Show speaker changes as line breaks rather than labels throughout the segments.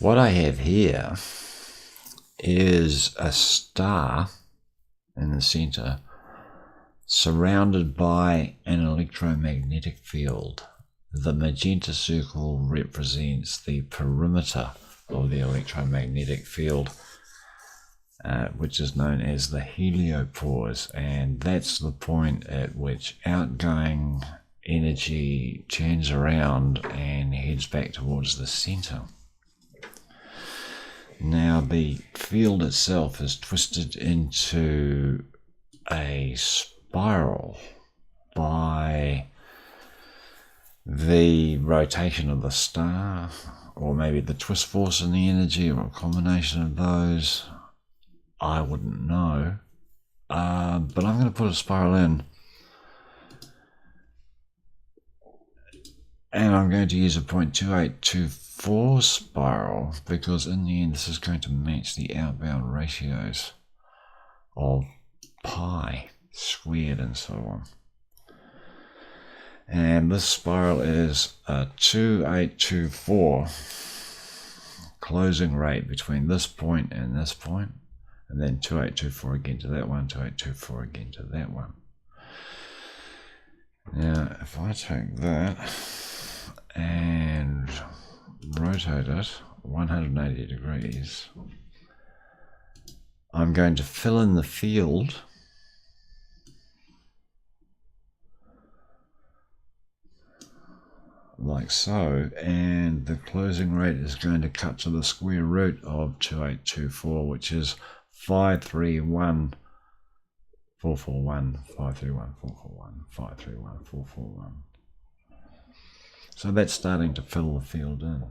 What I have here is a star in the center surrounded by an electromagnetic field. The magenta circle represents the perimeter of the electromagnetic field, which is known as the heliopause, and that's the point at which outgoing energy turns around and heads back towards the center. Now the field itself is twisted into a spiral by the rotation of the star, or maybe the twist force in the energy, or a combination of those. I wouldn't know, but I'm going to put a spiral in, and I'm going to use a 0.2824 spiral, because in the end this is going to match the outbound ratios of pi squared and so on. And this spiral is a 2824 closing rate between this point and this point, and then 2824 again to that one, 2824 again to that one. Now if I take that and rotate it 180 degrees, I'm going to fill in the field like so, and the closing rate is going to cut to the square root of 2824, which is 531 441 531 441 531 441. So that's starting to fill the field in.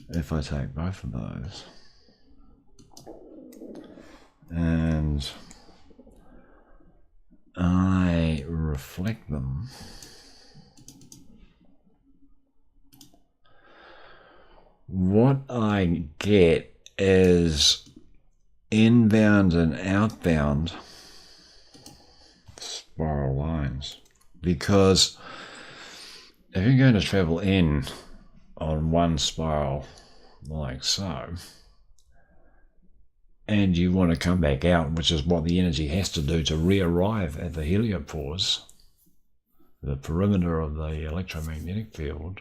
If I take both of those and I reflect them, what I get is inbound and outbound spiral lines, because if you're going to travel in on one spiral like so, and you want to come back out, which is what the energy has to do to re-arrive at the heliopause, the perimeter of the electromagnetic field,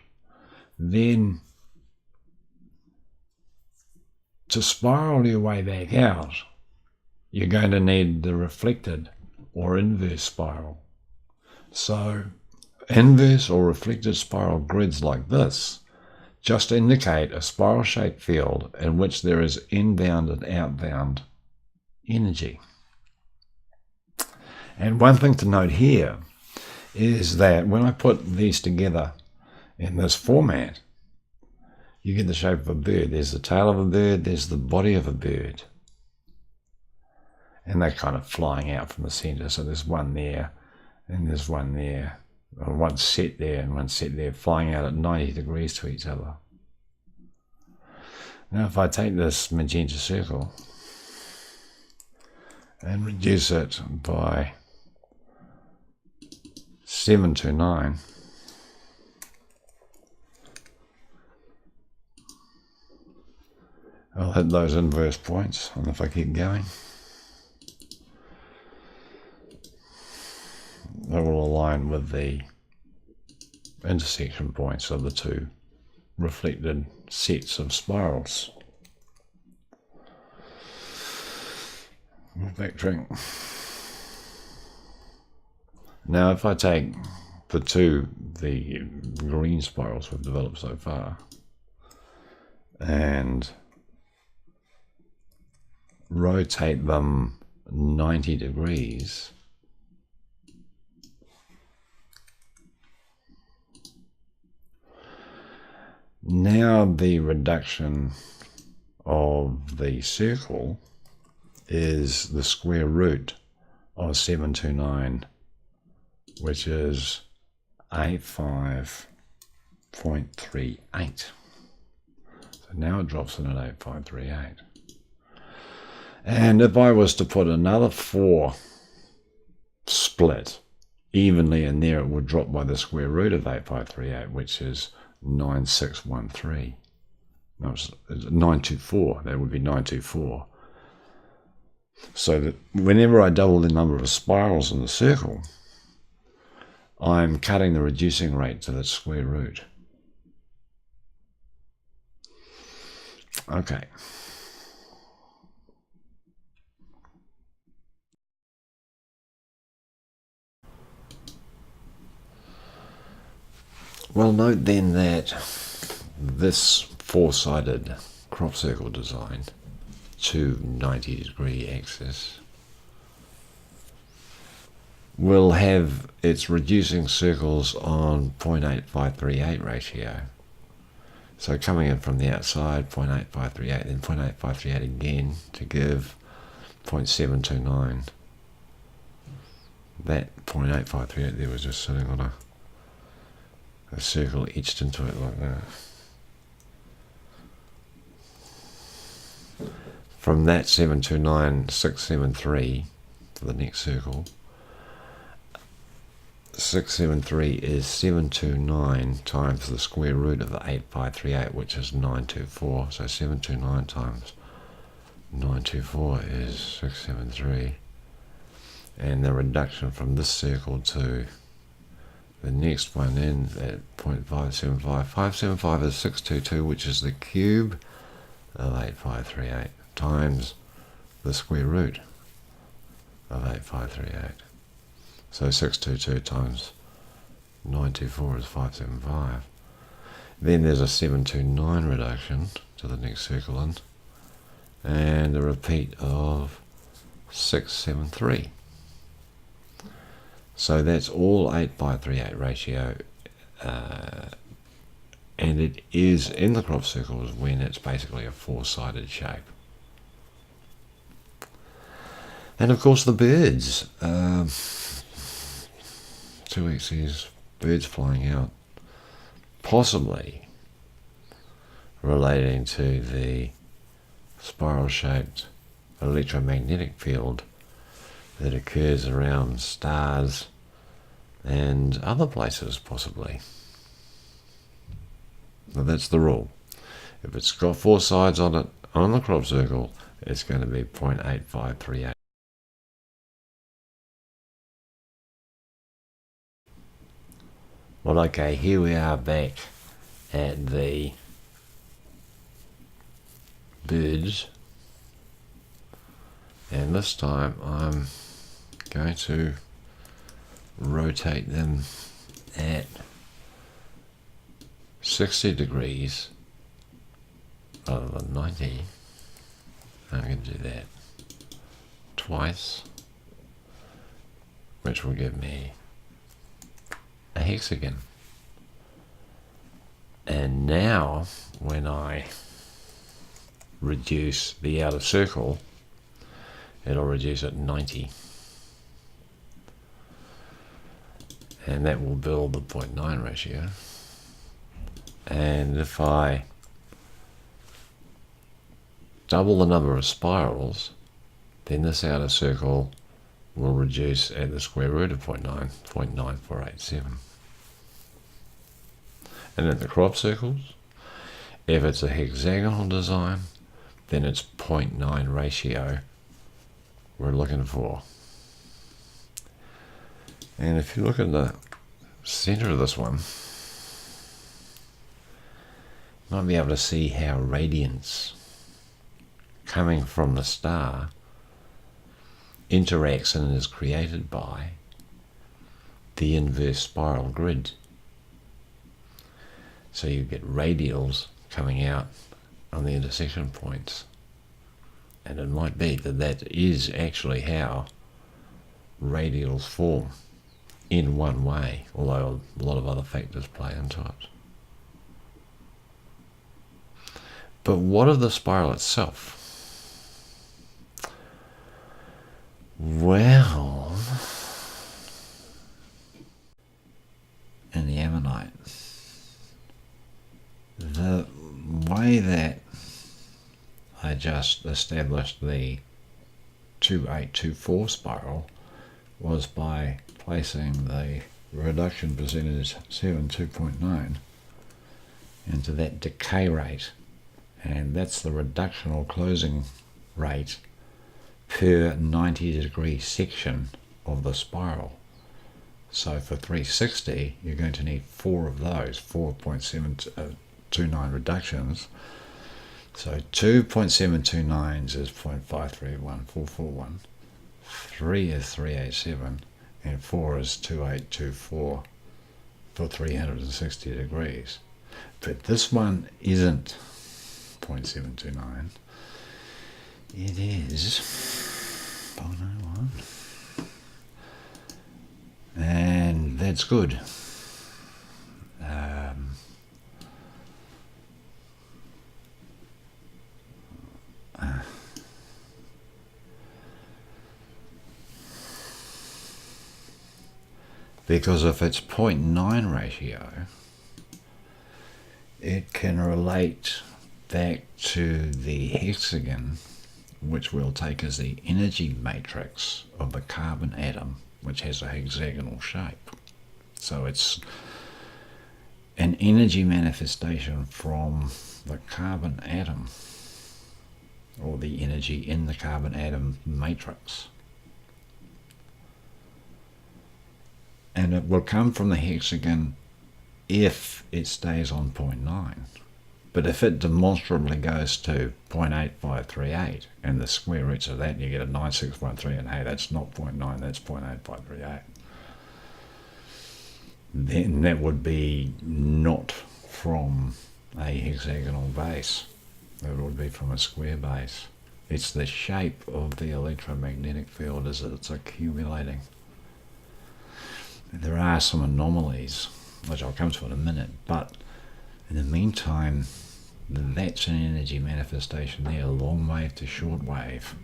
then to spiral your way back out, you're going to need the reflected or inverse spiral. So inverse or reflected spiral grids like this just indicate a spiral-shaped field in which there is inbound and outbound energy. And one thing to note here is that when I put these together in this format, you get the shape of a bird. There's the tail of a bird, there's the body of a bird. And they're kind of flying out from the center. So there's one there, and there's one there, or one set there, and one set there, flying out at 90 degrees to each other. Now if I take this magenta circle and reduce it by 729, I'll hit those inverse points, and if I keep going, they will align with the intersection points of the two reflected sets of spirals. We'll backtrack. Now if I take the green spirals we've developed so far, and rotate them 90 degrees, now the reduction of the circle is the square root of 729, which is 85.38. So now it drops in at 8538. And if I was to put another 4 split evenly in there, it would drop by the square root of 8538, which is 9613. No, it's 924. That would be 924. So that whenever I double the number of spirals in the circle, I'm cutting the reducing rate to the square root. Okay. Well, note then that this four-sided crop circle design to 90-degree axis will have its reducing circles on 0.8538 ratio. So coming in from the outside, 0.8538, then 0.8538 again to give 0.729. That 0.8538 there was just sitting on a circle etched into it like that. From that 729,673 for the next circle, 673 is 729 times the square root of the 8538, which is 924. So 729 times 924 is 673. And the reduction from this circle to the next one in at 0.575. 575 is 622, which is the cube of 8538 times the square root of 8538. So 622 times 924 is 575. Then there's a 729 reduction to the next circle in, and a repeat of 673. So that's all 8538 ratio, and it is in the crop circles when it's basically a four-sided shape. And of course the birds. 2x is birds flying out, possibly relating to the spiral-shaped electromagnetic field that occurs around stars and other places, possibly. But that's the rule. If it's got four sides on it, on the crop circle, it's going to be 0.8538. Well, okay, here we are back at the birds, and this time I'm going to rotate them at 60 degrees rather than 90. I'm going to do that twice, which will give me a hexagon. And now when I reduce the outer circle, it'll reduce at 90, and that will build the 0.9 ratio. And if I double the number of spirals, then this outer circle will reduce at the square root of 0.9487. And at the crop circles, if it's a hexagonal design, then it's 0.9 ratio we're looking for. And if you look at the center of this one, you might be able to see how radiance coming from the star interacts and is created by the inverse spiral grid. So you get radials coming out on the intersection points, and it might be that that is actually how radials form in one way, although a lot of other factors play into it. But what of the spiral itself? Well, in the ammonite, the way that I just established the 2824 spiral was by placing the reduction percentage 72.9 into that decay rate And that's the reduction or closing rate per 90-degree section of the spiral. So for 360, you're going to need 4 of those, 4.729 reductions. So 2.729s is 0.531441, 3 is 387, and 4 is 2824 for 360 degrees. But this one isn't 0.729. It is 0.01. And that's good. Because if it's 0.9 ratio, it can relate back to the hexagon, which we'll take as the energy matrix of the carbon atom, which has a hexagonal shape. So it's an energy manifestation from the carbon atom, or the energy in the carbon atom matrix. And it will come from the hexagon if it stays on 0.9. But if it demonstrably goes to 0.8538 and the square roots of that, you get a 96.3, and hey, that's not 0.9, that's 0.8538. Then that would be not from a hexagonal base. It would be from a square base. It's the shape of the electromagnetic field as it's accumulating. There are some anomalies, which I'll come to in a minute, but in the meantime, that's an energy manifestation there, long wave to short wave.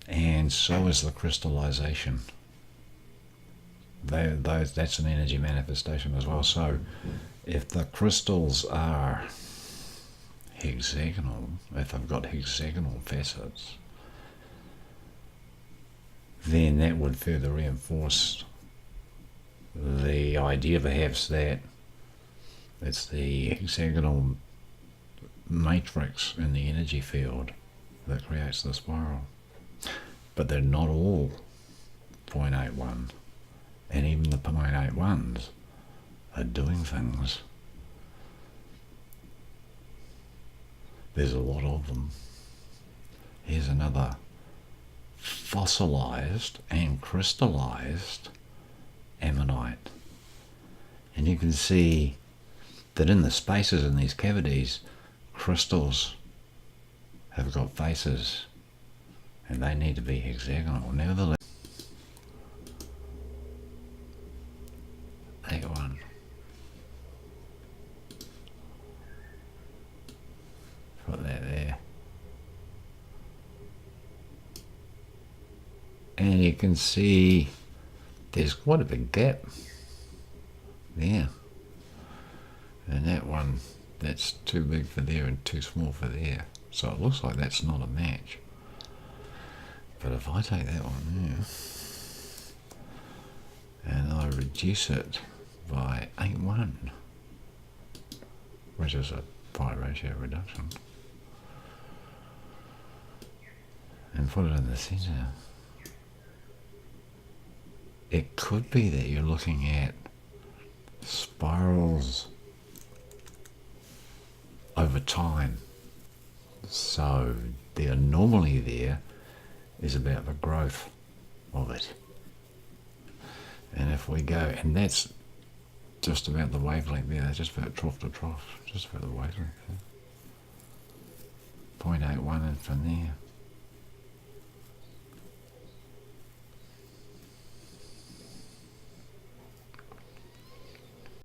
And so is the crystallization. That's an energy manifestation as well. So if the crystals are hexagonal, if they've got hexagonal facets, then that would further reinforce the idea perhaps that it's the hexagonal matrix in the energy field that creates the spiral. But they're not all 0.81, and even the 0.81s are doing things. There's a lot of them. Here's another fossilized and crystallized ammonite. And you can see that in the spaces in these cavities, crystals have got faces, and they need to be hexagonal. Nevertheless, that one. Put that there. And you can see there's quite a big gap there. And that one, that's too big for there and too small for there. So it looks like that's not a match. But if I take that one there, and I reduce it by 8.1, which is a pi ratio reduction, and put it in the center, it could be that you're looking at spirals over time. So the anomaly there is about the growth of it. And if we go, and that's just about the wavelength there, that's just about trough to trough, just about the wavelength there. 0.81 in from there.